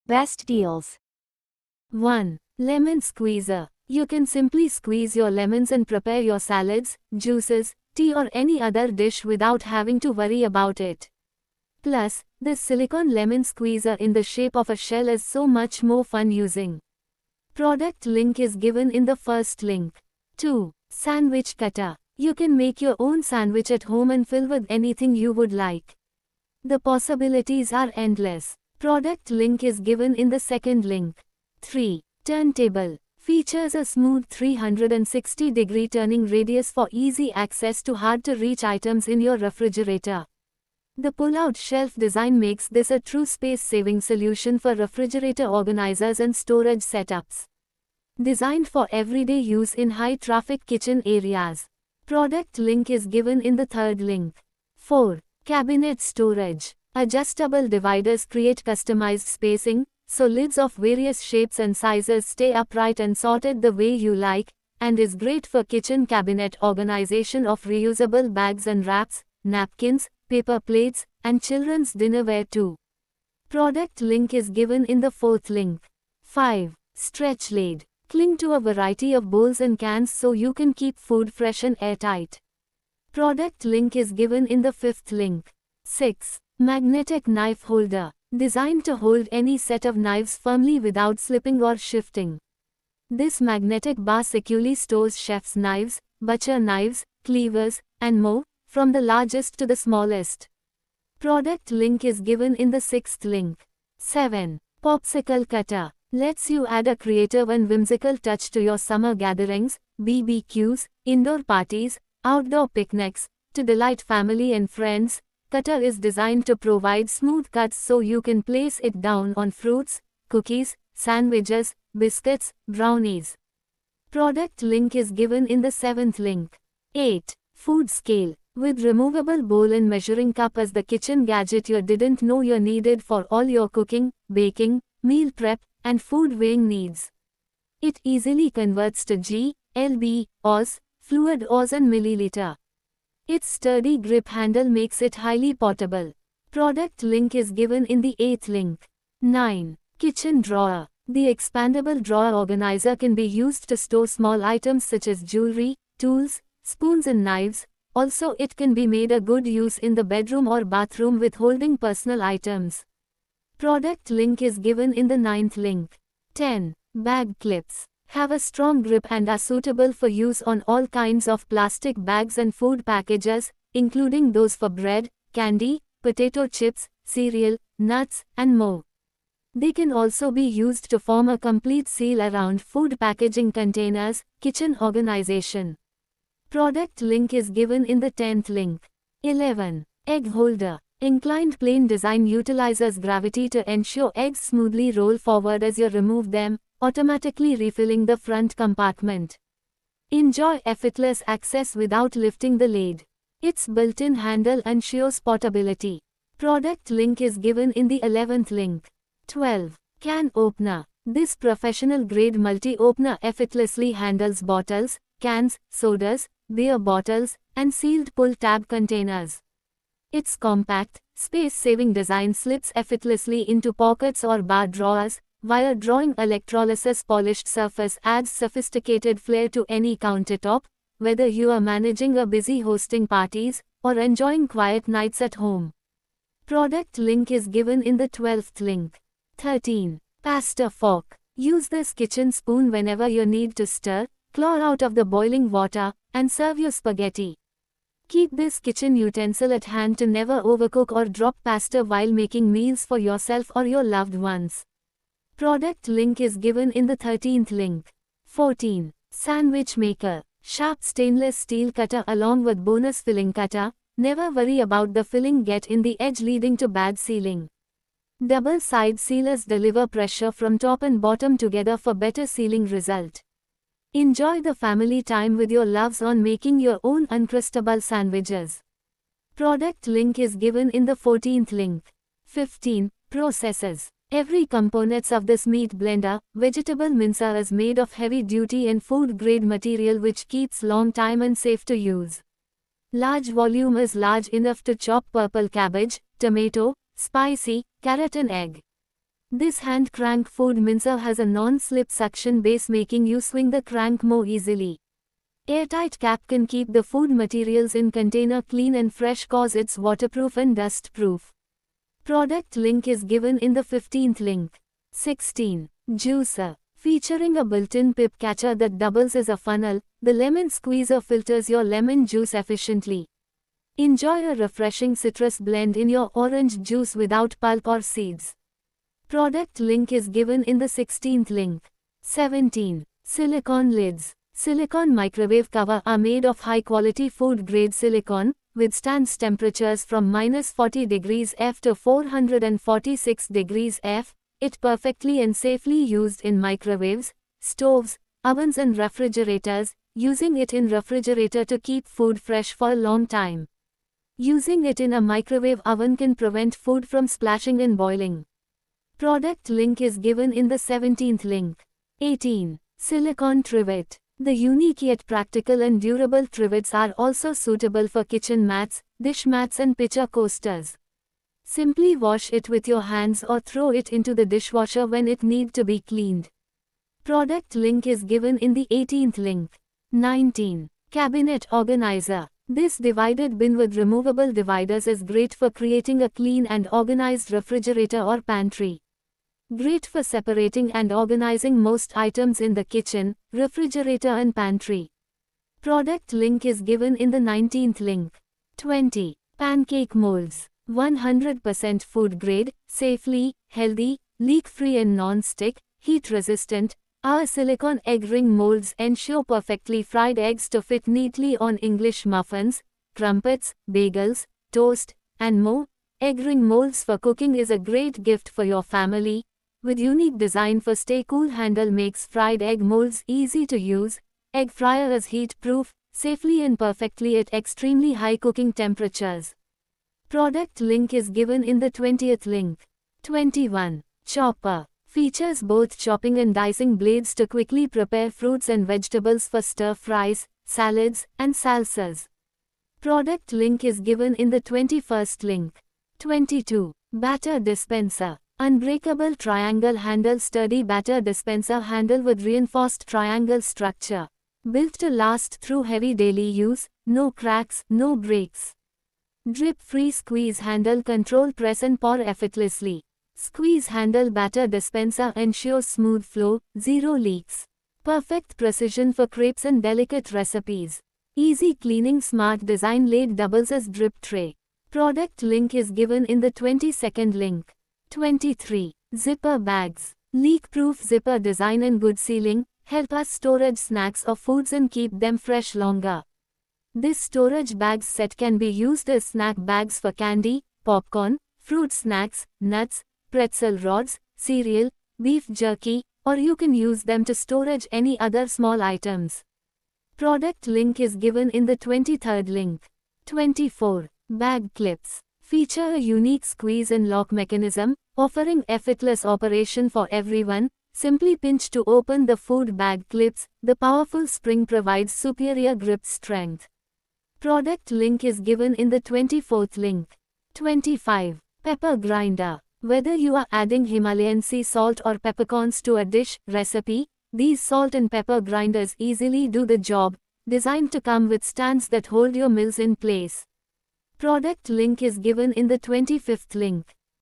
Best deals. 1. Lemon squeezer. You can simply squeeze your lemons and prepare your salads, juices, tea or any other dish without having to worry about it. Plus, this silicone lemon squeezer in the shape of a shell is so much more fun using. Product link is given in the first link. 2. Sandwich cutter. You can make your own sandwich at home and fill with anything you would like. The possibilities are endless. Product link is given in the second link. 3. Turntable. Features a smooth 360-degree turning radius for easy access to hard-to-reach items in your refrigerator. The pull-out shelf design makes this a true space-saving solution for refrigerator organizers and storage setups. Designed for everyday use in high-traffic kitchen areas. Product link is given in the third link. 4. Cabinet storage. Adjustable dividers create customized spacing, so lids of various shapes and sizes stay upright and sorted the way you like, and is great for kitchen cabinet organization of reusable bags and wraps, napkins, paper plates, and children's dinnerware too. Product link is given in the fourth link. 5. Stretch lid. Cling to a variety of bowls and cans so you can keep food fresh and airtight. Product link is given in the fifth link. 6. Magnetic knife holder. Designed to hold any set of knives firmly without slipping or shifting. This magnetic bar securely stores chef's knives, butcher knives, cleavers, and more, from the largest to the smallest. Product link is given in the sixth link. 7. Popsicle cutter. Lets you add a creative and whimsical touch to your summer gatherings, BBQs, indoor parties, outdoor picnics. To delight family and friends, cutter is designed to provide smooth cuts so you can place it down on fruits, cookies, sandwiches, biscuits, brownies. Product link is given in the seventh link. 8. Food scale. With removable bowl and measuring cup as the kitchen gadget you didn't know you needed for all your cooking, baking, meal prep, and food weighing needs. It easily converts to G, lb, oz, fluid oz and milliliter. Its sturdy grip handle makes it highly portable. Product link is given in the 8th link. 9. Kitchen drawer. The expandable drawer organizer can be used to store small items such as jewelry, tools, spoons and knives. Also, it can be made a good use in the bedroom or bathroom with holding personal items. Product link is given in the 9th link. 10. Bag clips. Have a strong grip and are suitable for use on all kinds of plastic bags and food packages, including those for bread, candy, potato chips, cereal, nuts, and more. They can also be used to form a complete seal around food packaging containers, kitchen organization. Product link is given in the 10th link. 11. Egg holder. Inclined plane design utilizes gravity to ensure eggs smoothly roll forward as you remove them, automatically refilling the front compartment. Enjoy effortless access without lifting the lid. Its built-in handle ensures portability. Product link is given in the 11th link. 12. Can opener. This professional-grade multi-opener effortlessly handles bottles, cans, sodas, beer bottles, and sealed pull-tab containers. Its compact, space-saving design slips effortlessly into pockets or bar drawers, while drawing electrolysis polished surface adds sophisticated flair to any countertop, whether you are managing a busy hosting parties, or enjoying quiet nights at home. Product link is given in the 12th link. 13. Pasta fork. Use this kitchen spoon whenever you need to stir, claw out of the boiling water, and serve your spaghetti. Keep this kitchen utensil at hand to never overcook or drop pasta while making meals for yourself or your loved ones. Product link is given in the 13th link. 14. Sandwich maker. Sharp stainless steel cutter along with bonus filling cutter. Never worry about the filling get in the edge leading to bad sealing. Double side sealers deliver pressure from top and bottom together for better sealing result. Enjoy the family time with your loves on making your own uncrustable sandwiches. Product link is given in the 14th link. 15. Processes. Every components of this meat blender, vegetable mincer is made of heavy duty and food grade material which keeps long time and safe to use. Large volume is large enough to chop purple cabbage, tomato, spicy, carrot and egg. This hand crank food mincer has a non-slip suction base, making you swing the crank more easily. Airtight cap can keep the food materials in container clean and fresh, cause it's waterproof and dust-proof. Product link is given in the 15th link. 16. Juicer. Featuring a built-in pip catcher that doubles as a funnel, the lemon squeezer filters your lemon juice efficiently. Enjoy a refreshing citrus blend in your orange juice without pulp or seeds. Product link is given in the 16th link. 17. Silicone lids. Silicone microwave cover are made of high-quality food-grade silicone, withstands temperatures from -40 degrees F to 446 degrees F. It perfectly and safely used in microwaves, stoves, ovens and refrigerators, using it in refrigerator to keep food fresh for a long time. Using it in a microwave oven can prevent food from splashing and boiling. Product link is given in the 17th link. 18. Silicone trivet. The unique yet practical and durable trivets are also suitable for kitchen mats, dish mats and pitcher coasters. Simply wash it with your hands or throw it into the dishwasher when it needs to be cleaned. Product link is given in the 18th link. 19. Cabinet organizer. This divided bin with removable dividers is great for creating a clean and organized refrigerator or pantry. Great for separating and organizing most items in the kitchen, refrigerator and pantry. Product link is given in the 19th link. 20. Pancake molds. 100% food grade, safely, healthy, leak-free and non-stick, heat-resistant. Our silicone egg ring molds ensure perfectly fried eggs to fit neatly on English muffins, crumpets, bagels, toast, and more. Egg ring molds for cooking is a great gift for your family. With unique design for stay cool handle makes fried egg molds easy to use. Egg fryer is heat-proof, safely and perfectly at extremely high cooking temperatures. Product link is given in the 20th link. 21. Chopper. Features both chopping and dicing blades to quickly prepare fruits and vegetables for stir-fries, salads, and salsas. Product link is given in the 21st link. 22. Batter dispenser. Unbreakable triangle handle. Sturdy batter dispenser handle with reinforced triangle structure. Built to last through heavy daily use, no cracks, no breaks. Drip-free squeeze handle. Control press and pour effortlessly. Squeeze handle batter dispenser ensures smooth flow, zero leaks. Perfect precision for crepes and delicate recipes. Easy cleaning. Smart design. Lid doubles as drip tray. Product link is given in the 22nd link. 23. Zipper bags. Leak-proof zipper design and good sealing help us storage snacks or foods and keep them fresh longer. This storage bags set can be used as snack bags for candy, popcorn, fruit snacks, nuts, pretzel rods, cereal, beef jerky, or you can use them to storage any other small items. Product link is given in the 23rd link. 24. Bag clips. Feature a unique squeeze and lock mechanism, offering effortless operation for everyone. Simply pinch to open the food bag clips. The powerful spring provides superior grip strength. Product link is given in the 24th link. 25. Pepper grinder. Whether you are adding Himalayan sea salt or peppercorns to a dish, recipe, these salt and pepper grinders easily do the job, designed to come with stands that hold your mills in place. Product link is given in the 25th link.